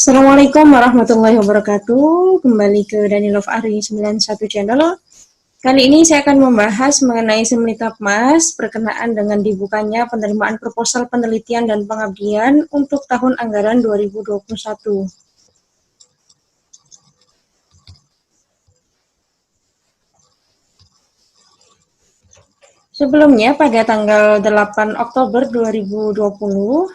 Assalamualaikum warahmatullahi wabarakatuh. Kembali ke Danilov Ari 91 Channel. Kali ini saya akan membahas mengenai Simlitapmas berkenaan dengan dibukanya penerimaan proposal penelitian dan pengabdian untuk tahun anggaran 2021. Sebelumnya pada tanggal 8 Oktober 2020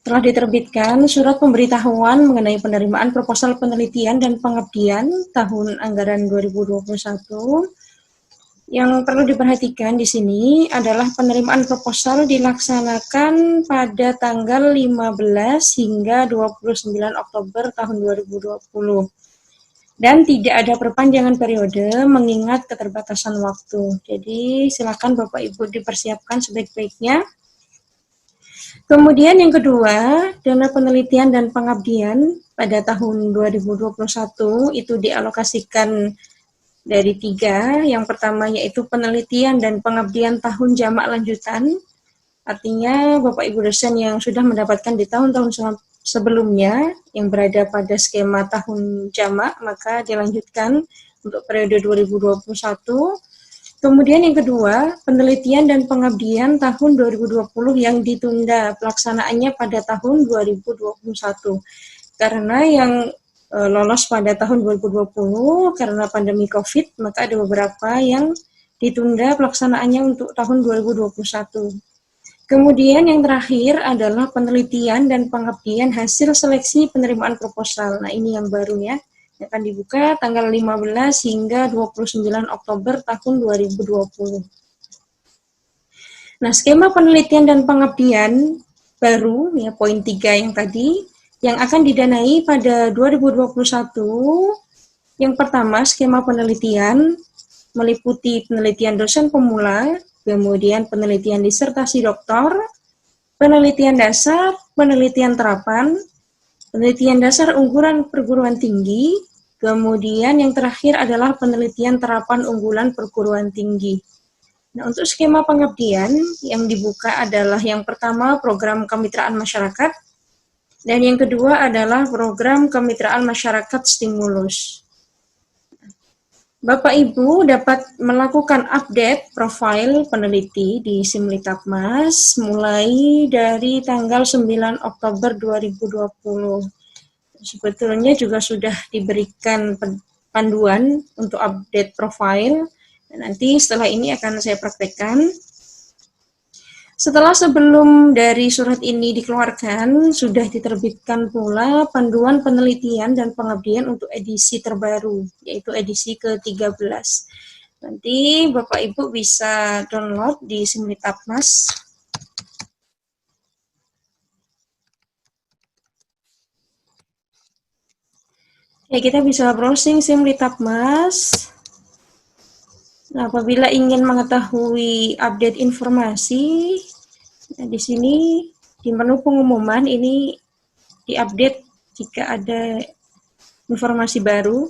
telah diterbitkan surat pemberitahuan mengenai penerimaan proposal penelitian dan pengabdian tahun anggaran 2021. Yang perlu diperhatikan di sini adalah penerimaan proposal dilaksanakan pada tanggal 15 hingga 29 Oktober tahun 2020. Dan tidak ada perpanjangan periode mengingat keterbatasan waktu. Jadi silakan Bapak Ibu dipersiapkan sebaik-baiknya. Kemudian yang kedua, dana penelitian dan pengabdian pada tahun 2021 itu dialokasikan dari 3. Yang pertama yaitu penelitian dan pengabdian tahun jamak lanjutan. Artinya Bapak Ibu dosen yang sudah mendapatkan di tahun-tahun sebelumnya yang berada pada skema tahun jamak, maka dilanjutkan untuk periode 2021. Kemudian yang kedua, penelitian dan pengabdian tahun 2020 yang ditunda pelaksanaannya pada tahun 2021. Karena yang lolos pada tahun 2020 karena pandemi COVID, maka ada beberapa yang ditunda pelaksanaannya untuk tahun 2021. Kemudian yang terakhir adalah penelitian dan pengabdian hasil seleksi penerimaan proposal. Nah, ini yang baru ya. Akan dibuka tanggal 15 hingga 29 Oktober tahun 2020. Nah, skema penelitian dan pengabdian baru, ya poin 3 yang tadi, yang akan didanai pada 2021, yang pertama skema penelitian meliputi penelitian dosen pemula, kemudian penelitian disertasi doktor, penelitian dasar, penelitian terapan, penelitian dasar unggulan perguruan tinggi, kemudian yang terakhir adalah penelitian terapan unggulan perguruan tinggi. Nah, untuk skema pengabdian yang dibuka adalah yang pertama program kemitraan masyarakat, dan yang kedua adalah program kemitraan masyarakat stimulus. Bapak Ibu dapat melakukan update profil peneliti di Simlitapmas mulai dari tanggal 9 Oktober 2020. Sebetulnya juga sudah diberikan panduan untuk update profil. Nanti setelah ini akan saya praktekkan. Setelah sebelum dari surat ini dikeluarkan, sudah diterbitkan pula panduan penelitian dan pengabdian untuk edisi terbaru, yaitu edisi ke-13. Nanti Bapak Ibu bisa download di Simlitapmas. Ya, kita bisa browsing Simlitapmas. Nah, apabila ingin mengetahui update informasi, nah, di sini di menu pengumuman ini diupdate jika ada informasi baru.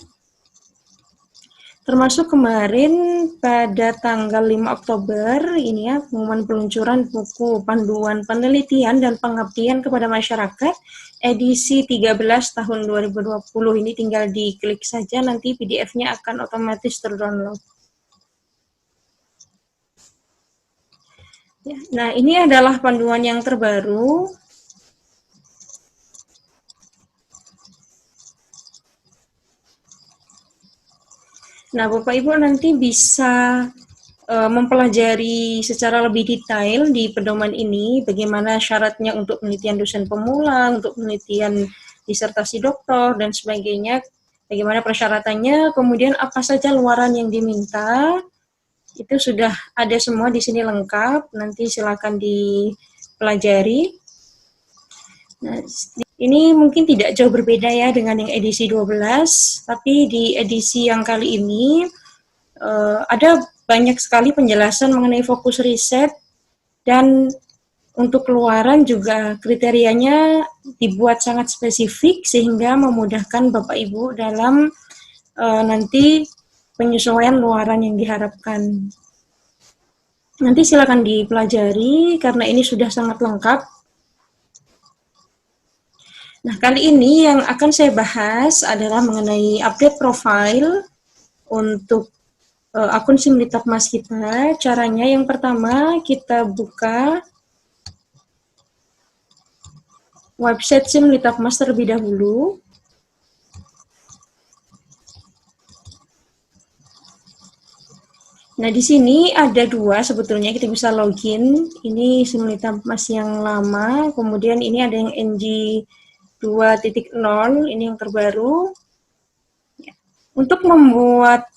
Termasuk kemarin pada tanggal 5 Oktober ini ya, pengumuman peluncuran buku panduan penelitian dan pengabdian kepada masyarakat edisi 13 tahun 2020. Ini tinggal diklik saja, nanti PDF-nya akan otomatis terdownload. Ya, nah, ini adalah panduan yang terbaru. Nah, Bapak Ibu nanti bisa mempelajari secara lebih detail di pedoman ini bagaimana syaratnya untuk penelitian dosen pemula, untuk penelitian disertasi doktor, dan sebagainya, bagaimana persyaratannya, kemudian apa saja luaran yang diminta. Itu sudah ada semua di sini lengkap, nanti silakan dipelajari. Nah, ini mungkin tidak jauh berbeda ya dengan yang edisi 12, tapi di edisi yang kali ini ada banyak sekali penjelasan mengenai fokus riset, dan untuk keluaran juga kriterianya dibuat sangat spesifik sehingga memudahkan Bapak Ibu dalam nanti penyesuaian luaran yang diharapkan. Nanti silakan dipelajari karena ini sudah sangat lengkap. Nah, kali ini yang akan saya bahas adalah mengenai update profile untuk akun SIM Litapmas kita. Caranya yang pertama kita buka website SIM Litapmas terlebih dahulu. Nah, di sini ada dua sebetulnya, kita bisa login. Ini SIM Litapmas yang lama, kemudian ini ada yang NG 2.0, ini yang terbaru. Untuk membuat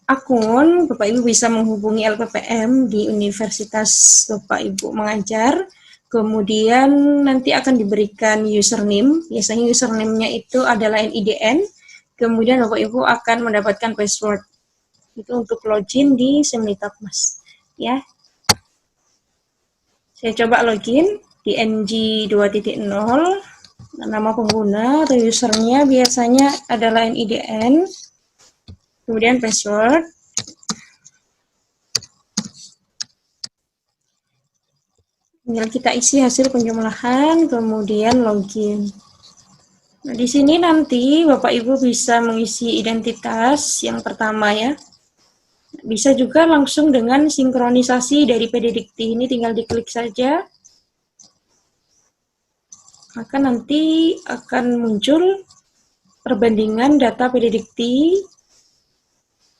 akun, Bapak Ibu bisa menghubungi LPPM di Universitas Bapak Ibu mengajar. Kemudian nanti akan diberikan username. Biasanya username-nya itu adalah NIDN. Kemudian Bapak Ibu akan mendapatkan password. Itu untuk login di SIM Litapmas. Ya. Saya coba login di NG 2.0. Nama pengguna atau usernya biasanya adalah NIDN. Kemudian password. Tinggal kita isi hasil penjumlahan, kemudian login. Nah, di sini nanti Bapak Ibu bisa mengisi identitas yang pertama ya. Bisa juga langsung dengan sinkronisasi dari PDDikti. Ini tinggal diklik saja. Maka nanti akan muncul perbandingan data PDDikti.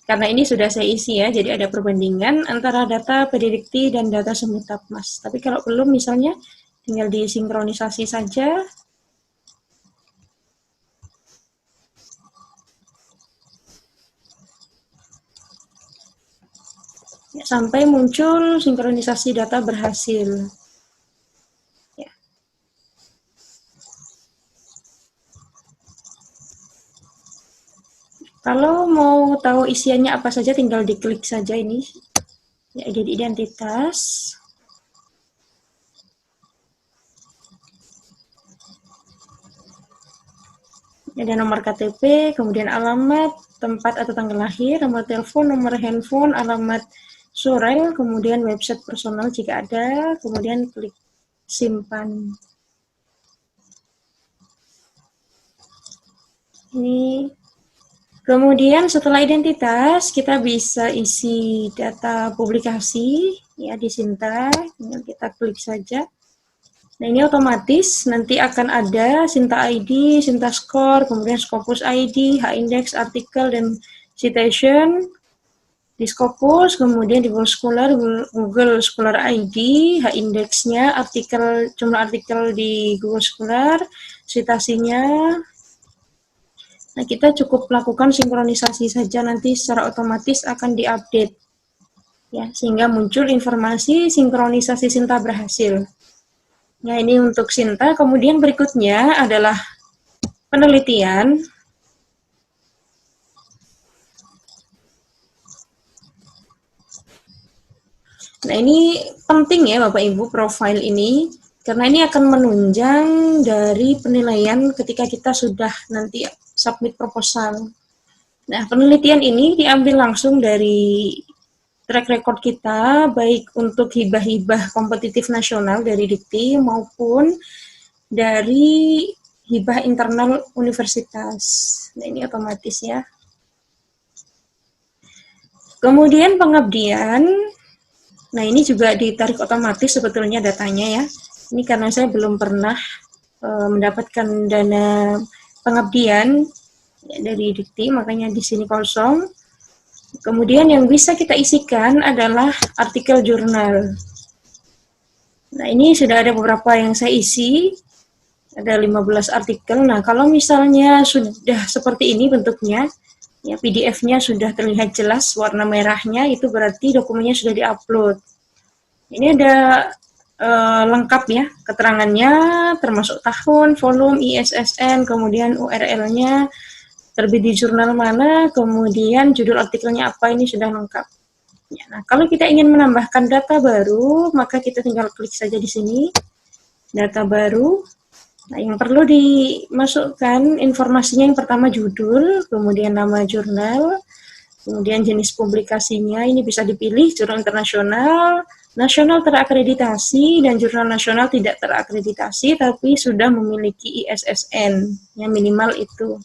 Karena ini sudah saya isi ya, jadi ada perbandingan antara data PDDikti dan data SIM Litapmas. Tapi kalau belum misalnya tinggal disinkronisasi saja. Sampai muncul sinkronisasi data berhasil. Ya. Kalau mau tahu isiannya apa saja, tinggal diklik saja ini. Ya, identitas. Ada nomor KTP, kemudian alamat, tempat atau tanggal lahir, nomor telepon, nomor handphone, alamat surel, kemudian website personal jika ada, kemudian klik simpan. Ini. Kemudian setelah identitas, kita bisa isi data publikasi ya di Sinta, kita klik saja. Nah, ini otomatis nanti akan ada Sinta ID, Sinta Score, kemudian Scopus ID, H-Index, artikel, dan citation. Di Scopus, kemudian di Google Scholar ID, H-Index-nya, artikel, jumlah artikel di Google Scholar, citasinya. Nah, kita cukup lakukan sinkronisasi saja, nanti secara otomatis akan diupdate. Ya, sehingga muncul informasi sinkronisasi Sinta berhasil. Nah, ini untuk Sinta. Kemudian berikutnya adalah penelitian. Nah, ini penting ya Bapak Ibu profil ini, karena ini akan menunjang dari penilaian ketika kita sudah nanti submit proposal. Nah, penelitian ini diambil langsung dari track record kita, baik untuk hibah-hibah kompetitif nasional dari Dikti maupun dari hibah internal universitas. Nah, ini otomatis ya. Kemudian pengabdian. Nah, ini juga ditarik otomatis sebetulnya datanya ya. Ini karena saya belum pernah mendapatkan dana pengabdian ya, dari Dikti, makanya di sini kosong. Kemudian yang bisa kita isikan adalah artikel jurnal. Nah, ini sudah ada beberapa yang saya isi. Ada 15 artikel. Nah, kalau misalnya sudah seperti ini bentuknya, ya PDF-nya sudah terlihat jelas warna merahnya, itu berarti dokumennya sudah diupload. Ini ada lengkap ya keterangannya, termasuk tahun, volume, ISSN, kemudian URL-nya, terbit di jurnal mana, kemudian judul artikelnya apa, ini sudah lengkap. Ya, nah, kalau kita ingin menambahkan data baru, maka kita tinggal klik saja di sini, data baru. Nah, yang perlu dimasukkan informasinya yang pertama judul, kemudian nama jurnal, kemudian jenis publikasinya, ini bisa dipilih jurnal internasional, nasional terakreditasi dan jurnal nasional tidak terakreditasi tapi sudah memiliki ISSN yang minimal itu.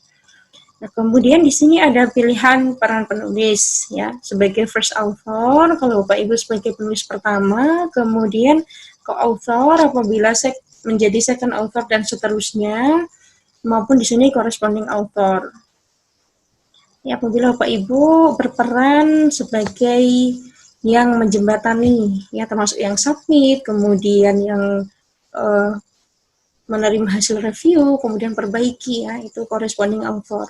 Nah, kemudian di sini ada pilihan peran penulis ya, sebagai first author kalau Bapak Ibu sebagai penulis pertama, kemudian co-author apabila menjadi second author dan seterusnya, maupun di sini corresponding author. Ya, apabila Bapak Ibu berperan sebagai yang menjembatani, ya termasuk yang submit, kemudian yang menerima hasil review, kemudian perbaiki, ya itu corresponding author.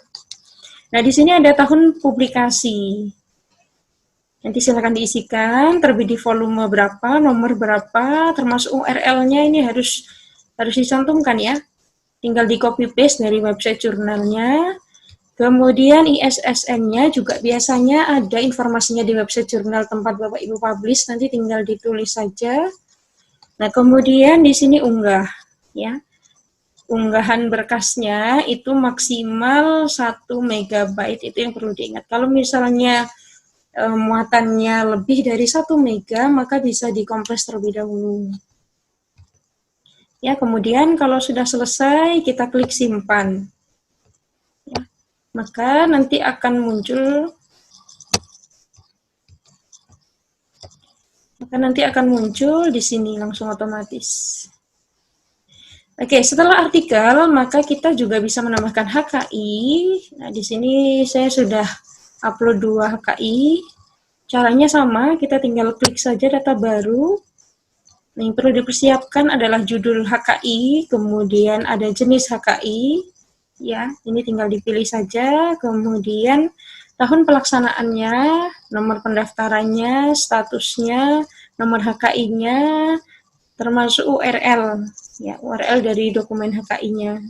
Nah, di sini ada tahun publikasi. Nanti silakan diisikan, terbit di volume berapa, nomor berapa, termasuk URL-nya ini harus dicantumkan ya. Tinggal di copy paste dari website jurnalnya. Kemudian ISSN-nya juga biasanya ada informasinya di website jurnal tempat Bapak Ibu publish, nanti tinggal ditulis saja. Nah, kemudian di sini unggah ya. Unggahan berkasnya itu maksimal 1 MB, itu yang perlu diingat. Kalau misalnya muatannya lebih dari 1 MB, maka bisa dikompres terlebih dahulu. Ya, kemudian kalau sudah selesai, kita klik simpan. Ya, maka nanti akan muncul di sini langsung otomatis. Oke, setelah artikel, maka kita juga bisa menambahkan HKI. Nah, di sini saya sudah upload 2 HKI. Caranya sama, kita tinggal klik saja data baru. Nah, yang perlu dipersiapkan adalah judul HKI, kemudian ada jenis HKI. Ya, ini tinggal dipilih saja. Kemudian tahun pelaksanaannya, nomor pendaftarannya, statusnya, nomor HKI-nya, termasuk URL. Ya, URL dari dokumen HKI-nya.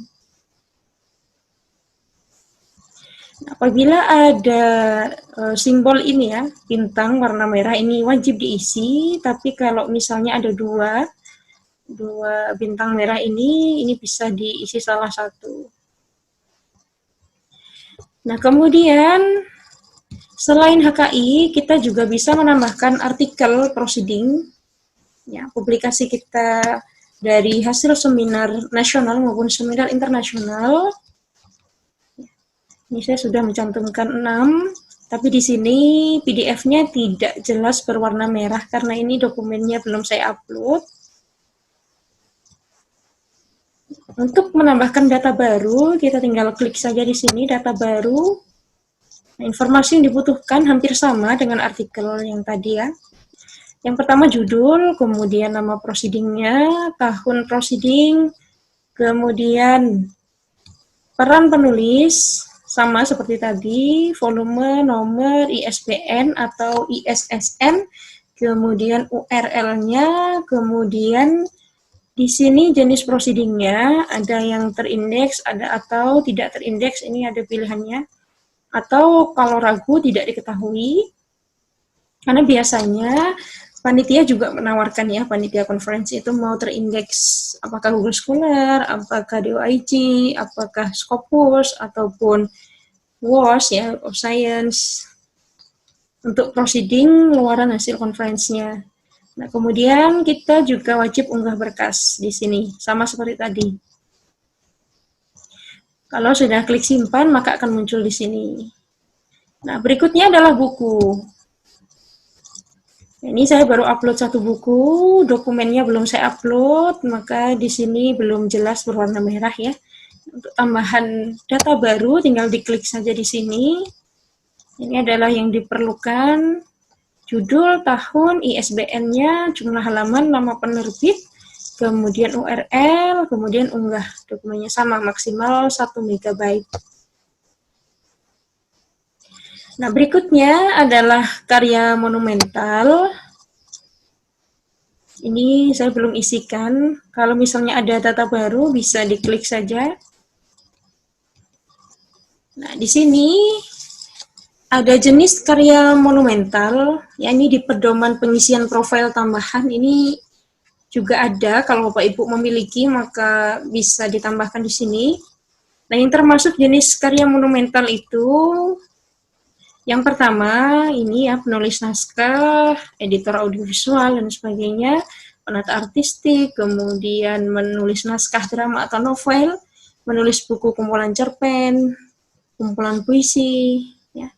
Apabila ada simbol ini ya, bintang warna merah ini wajib diisi, tapi kalau misalnya ada dua bintang merah ini bisa diisi salah satu. Nah, kemudian selain HKI, kita juga bisa menambahkan artikel proceeding, ya, publikasi kita dari hasil seminar nasional maupun seminar internasional. Ini saya sudah mencantumkan 6, tapi di sini PDF-nya tidak jelas berwarna merah karena ini dokumennya belum saya upload. Untuk menambahkan data baru, kita tinggal klik saja di sini data baru. Nah, informasi yang dibutuhkan hampir sama dengan artikel yang tadi ya. Yang pertama judul, kemudian nama proceedingnya, tahun proceeding, kemudian peran penulis, sama seperti tadi, volume, nomor, ISBN atau ISSN, kemudian URL-nya, kemudian di sini jenis proceedingnya, ada yang terindeks, ada atau tidak terindeks, ini ada pilihannya. Atau kalau ragu tidak diketahui, karena biasanya panitia juga menawarkan ya, panitia konferensi itu mau terindeks apakah Google Scholar, apakah DOIG, apakah Scopus, ataupun WOS ya, of Science, untuk proceeding luaran hasil konferensinya. Nah, kemudian kita juga wajib unggah berkas di sini, sama seperti tadi. Kalau sudah klik simpan, maka akan muncul di sini. Nah, berikutnya adalah buku. Ini saya baru upload 1 buku, dokumennya belum saya upload, maka di sini belum jelas berwarna merah ya. Untuk tambahan data baru, tinggal diklik saja di sini. Ini adalah yang diperlukan, judul, tahun, ISBN-nya, jumlah halaman, nama penerbit, kemudian URL, kemudian unggah. Dokumennya sama, maksimal 1 MB. Nah, berikutnya adalah karya monumental. Ini saya belum isikan. Kalau misalnya ada data baru, bisa diklik saja. Nah, di sini ada jenis karya monumental. Ya, ini di pedoman pengisian profil tambahan. Ini juga ada. Kalau Bapak Ibu memiliki, maka bisa ditambahkan di sini. Nah, yang termasuk jenis karya monumental itu Yang pertama ini ya, penulis naskah, editor audiovisual dan sebagainya, penata artistik, kemudian menulis naskah drama atau novel, menulis buku kumpulan cerpen, kumpulan puisi, ya.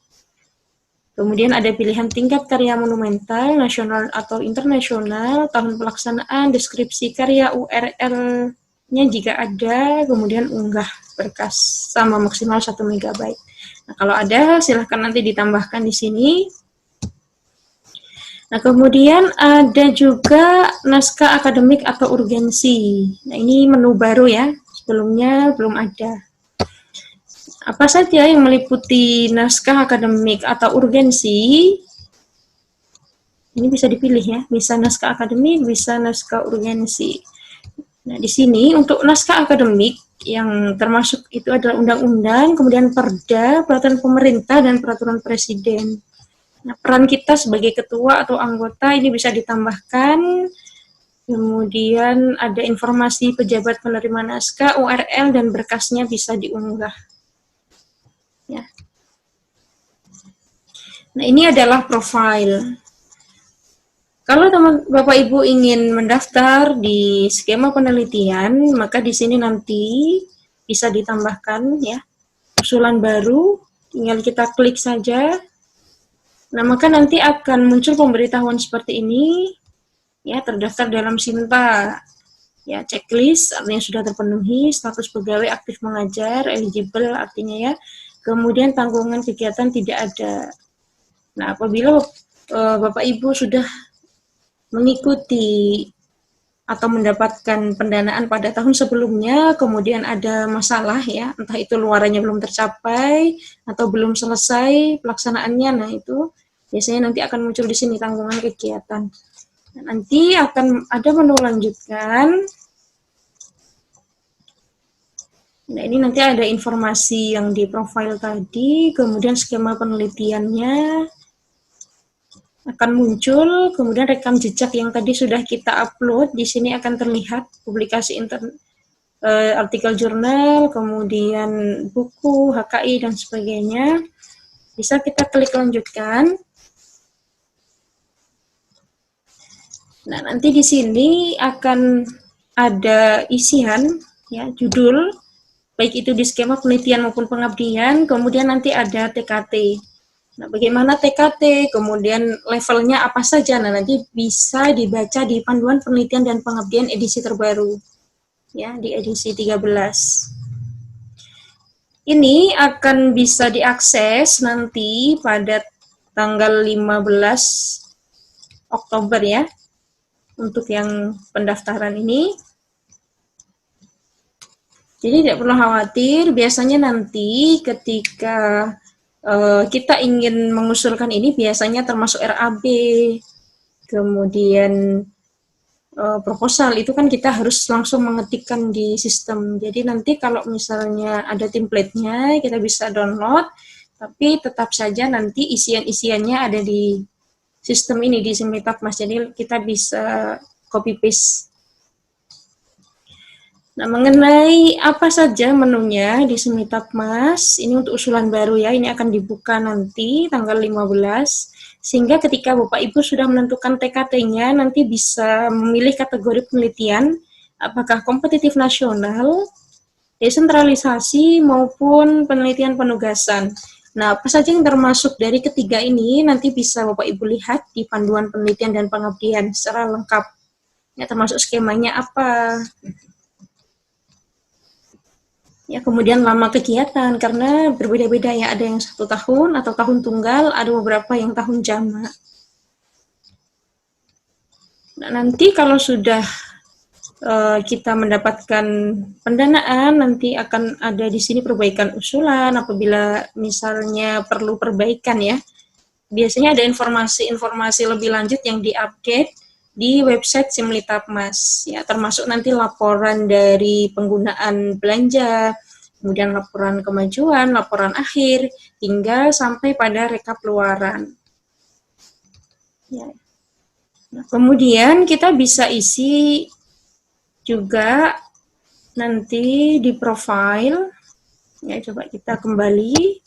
Kemudian ada pilihan tingkat karya monumental, nasional atau internasional, tahun pelaksanaan, deskripsi karya, URL-nya jika ada, kemudian unggah berkas sama maksimal 1 MB. Nah, kalau ada silahkan nanti ditambahkan di sini. Nah, kemudian ada juga naskah akademik atau urgensi. Nah, ini menu baru ya, sebelumnya belum ada. Apa saja yang meliputi naskah akademik atau urgensi? Ini bisa dipilih ya, bisa naskah akademik, bisa naskah urgensi. Nah, di sini untuk naskah akademik yang termasuk itu adalah undang-undang, kemudian perda, peraturan pemerintah, dan peraturan presiden. Nah, peran kita sebagai ketua atau anggota ini bisa ditambahkan. Kemudian ada informasi pejabat penerima naskah, URL, dan berkasnya bisa diunggah. Ya. Nah, ini adalah profil. Kalau teman Bapak Ibu ingin mendaftar di skema penelitian, maka di sini nanti bisa ditambahkan ya usulan baru, tinggal kita klik saja. Nah, maka nanti akan muncul pemberitahuan seperti ini, ya, terdaftar dalam SINTA. Ya, checklist artinya sudah terpenuhi, status pegawai aktif mengajar, eligible artinya ya, kemudian tanggungan kegiatan tidak ada. Nah, apabila Bapak Ibu sudah mengikuti atau mendapatkan pendanaan pada tahun sebelumnya, kemudian ada masalah ya, entah itu luarannya belum tercapai atau belum selesai pelaksanaannya, nah itu biasanya nanti akan muncul di sini tanggungan kegiatan. Nah, nanti akan ada menu lanjutkan. Nah, ini nanti ada informasi yang di profil tadi, kemudian skema penelitiannya akan muncul, kemudian rekam jejak yang tadi sudah kita upload, di sini akan terlihat publikasi artikel jurnal, kemudian buku, HKI, dan sebagainya. Bisa kita klik lanjutkan. Nah, nanti di sini akan ada isian, ya, judul, baik itu di skema penelitian maupun pengabdian, kemudian nanti ada TKT. Nah, bagaimana TKT, kemudian levelnya apa saja, nah nanti bisa dibaca di Panduan Penelitian dan Pengabdian edisi terbaru, ya, di edisi 13. Ini akan bisa diakses nanti pada tanggal 15 Oktober ya, untuk yang pendaftaran ini. Jadi tidak perlu khawatir, biasanya nanti ketika kita ingin mengusulkan ini biasanya termasuk RAB, kemudian proposal itu kan kita harus langsung mengetikkan di sistem. Jadi nanti kalau misalnya ada template-nya kita bisa download, tapi tetap saja nanti isian-isiannya ada di sistem ini di Simlitapmas. Jadi kita bisa copy paste. Nah, mengenai apa saja menunya di Simlitapmas, ini untuk usulan baru ya, ini akan dibuka nanti tanggal 15, sehingga ketika Bapak Ibu sudah menentukan TKT-nya, nanti bisa memilih kategori penelitian, apakah kompetitif nasional, desentralisasi, maupun penelitian penugasan. Nah, apa saja yang termasuk dari ketiga ini, nanti bisa Bapak Ibu lihat di Panduan Penelitian dan Pengabdian secara lengkap. Ya, termasuk skemanya apa. Ya, kemudian lama kegiatan, karena berbeda-beda ya, ada yang 1 tahun atau tahun tunggal, ada beberapa yang tahun jamak. Nah, nanti kalau sudah kita mendapatkan pendanaan, nanti akan ada di sini perbaikan usulan, apabila misalnya perlu perbaikan ya. Biasanya ada informasi-informasi lebih lanjut yang diupdate di website Simlitapmas, ya, termasuk nanti laporan dari penggunaan belanja, kemudian laporan kemajuan, laporan akhir, hingga sampai pada rekap luaran. Ya. Nah, kemudian kita bisa isi juga nanti di profile, ya, coba kita kembali.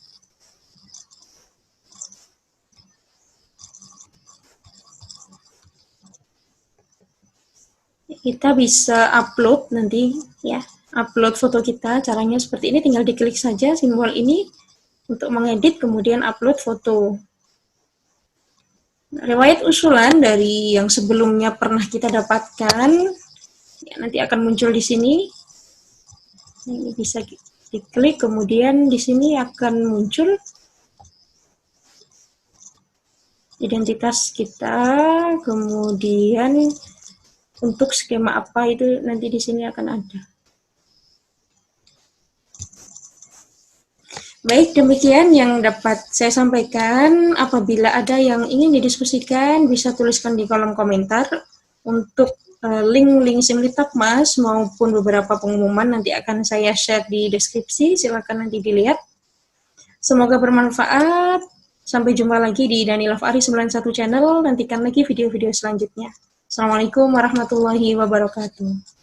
kita bisa upload nanti ya, upload foto kita. Caranya seperti ini, tinggal diklik saja simbol ini untuk mengedit, kemudian upload foto. Riwayat usulan dari yang sebelumnya pernah kita dapatkan ya, nanti akan muncul di sini. Ini bisa diklik, kemudian di sini akan muncul identitas kita, kemudian untuk skema apa itu nanti di sini akan ada. Baik, demikian yang dapat saya sampaikan. Apabila ada yang ingin didiskusikan, bisa tuliskan di kolom komentar. Untuk link-link Simlitabmas maupun beberapa pengumuman nanti akan saya share di deskripsi, silakan nanti dilihat. Semoga bermanfaat. Sampai jumpa lagi di Dani Love Ari 91 channel. Nantikan lagi video-video selanjutnya. Assalamualaikum warahmatullahi wabarakatuh.